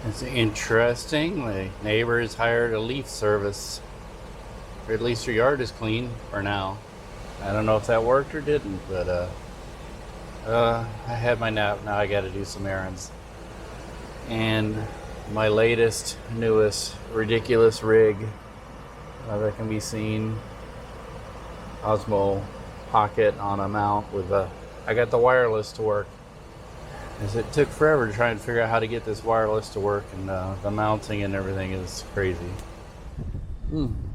It's interesting. My neighbors hired a leaf service, or at least her yard is clean for now. I don't know if that worked or didn't, but I had my nap. Now I got to do some errands. And my latest, newest, ridiculous rig that can be seen, Osmo Pocket on a mount with I got the wireless to work. As it took forever to try and figure out how to get this wireless to work, and the mounting and everything is crazy.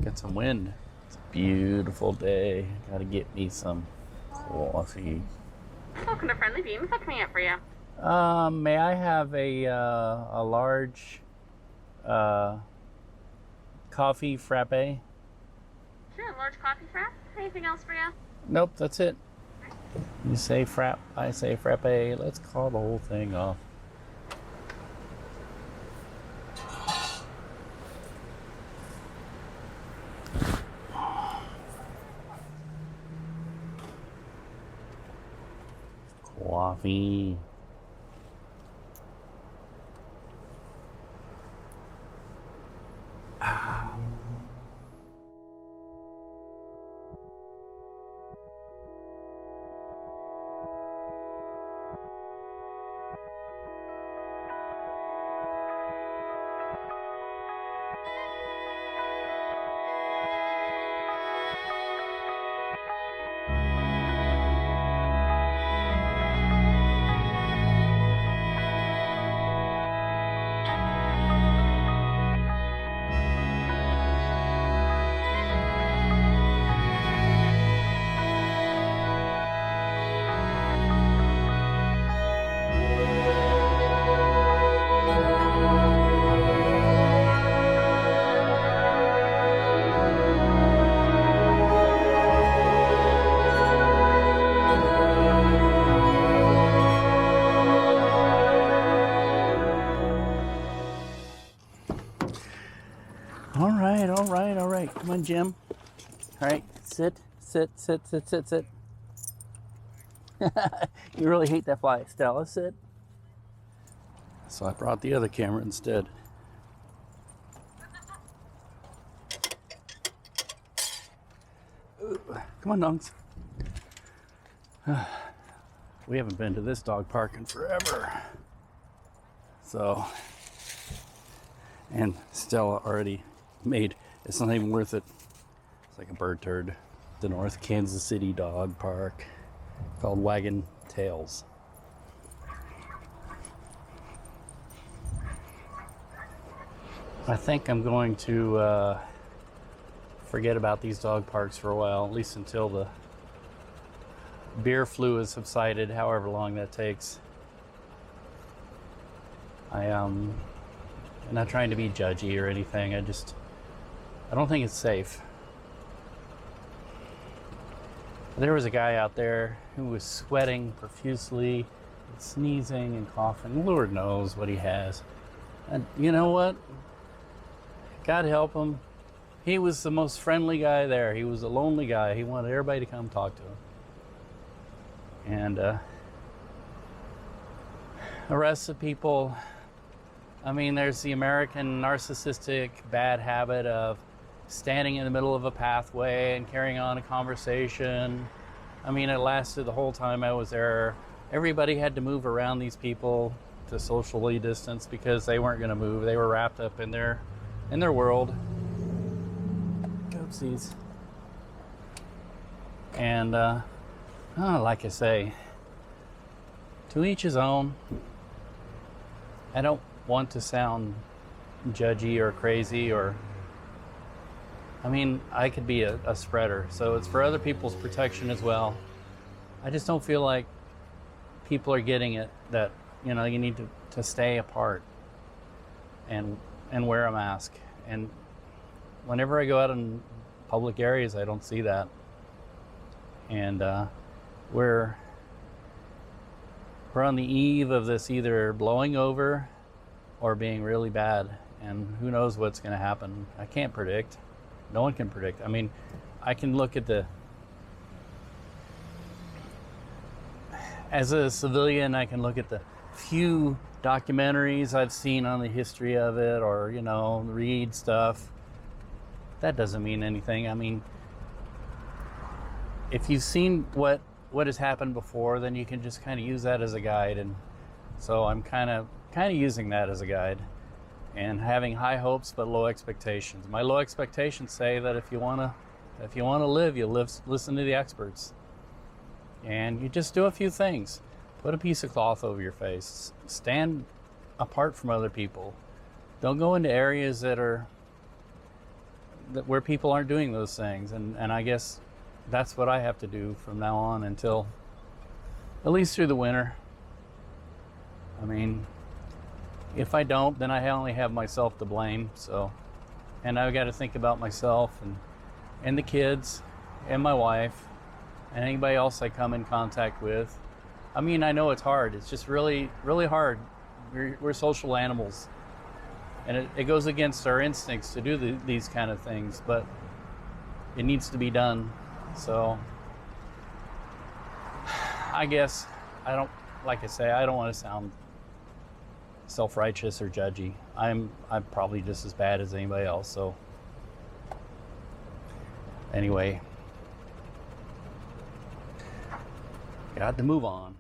Got some wind. It's a beautiful day. Gotta get me some coffee. Welcome to Friendly Beans. What can I get for you? May I have a large coffee frappe? Sure, large coffee frap. Anything else for you? Nope, that's it. You say frap, I say frappe. Let's call the whole thing off. Coffee. All right. Come on, Jim. All right, sit. You really hate that fly, Stella. Sit. So I brought the other camera instead. Ooh, come on, Nungs. We haven't been to this dog park in forever. So, and Stella already made, it's not even worth it. It's like a bird turd. The North Kansas City Dog Park called Wagon Tails. I think I'm going to forget about these dog parks for a while, at least until the beer flu has subsided, however long that takes. I'm not trying to be judgy or anything. I don't think it's safe. There was a guy out there who was sweating profusely, and sneezing and coughing. Lord knows what he has. And you know what? God help him. He was the most friendly guy there. He was a lonely guy. He wanted everybody to come talk to him. And the rest of people, I mean, there's the American narcissistic bad habit of standing in the middle of a pathway and carrying on a conversation. I mean, it lasted the whole time I was there. Everybody had to move around these people to socially distance because they weren't going to move. They were wrapped up in their world. Oopsies. And like I say, to each his own. I don't want to sound judgy or crazy or, I mean, I could be a spreader, so it's for other people's protection as well. I just don't feel like people are getting it, that, you know, you need to stay apart and wear a mask. And whenever I go out in public areas, I don't see that. And we're on the eve of this either blowing over or being really bad, and who knows what's going to happen. I can't predict. No one can predict. I mean, I can look at as a civilian, I can look at the few documentaries I've seen on the history of it, or read stuff, that doesn't mean anything. I mean, if you've seen what has happened before, then you can just kind of use that as a guide. And so I'm kind of using that as a guide, and having high hopes but low expectations. My low expectations say that if you want to live, you listen to the experts, and you just do a few things. Put a piece of cloth over your face. Stand apart from other people. Don't go into areas where people aren't doing those things. And I guess that's what I have to do from now on until at least through the winter. I mean, if I don't, then I only have myself to blame. So, and I've got to think about myself and the kids and my wife and anybody else I come in contact with. I mean, I know it's hard. It's just really, really hard. We're social animals, and it goes against our instincts to do these kind of things, but it needs to be done. So I guess like I say, I don't want to sound self-righteous or judgy. I'm probably just as bad as anybody else. So anyway, got to move on.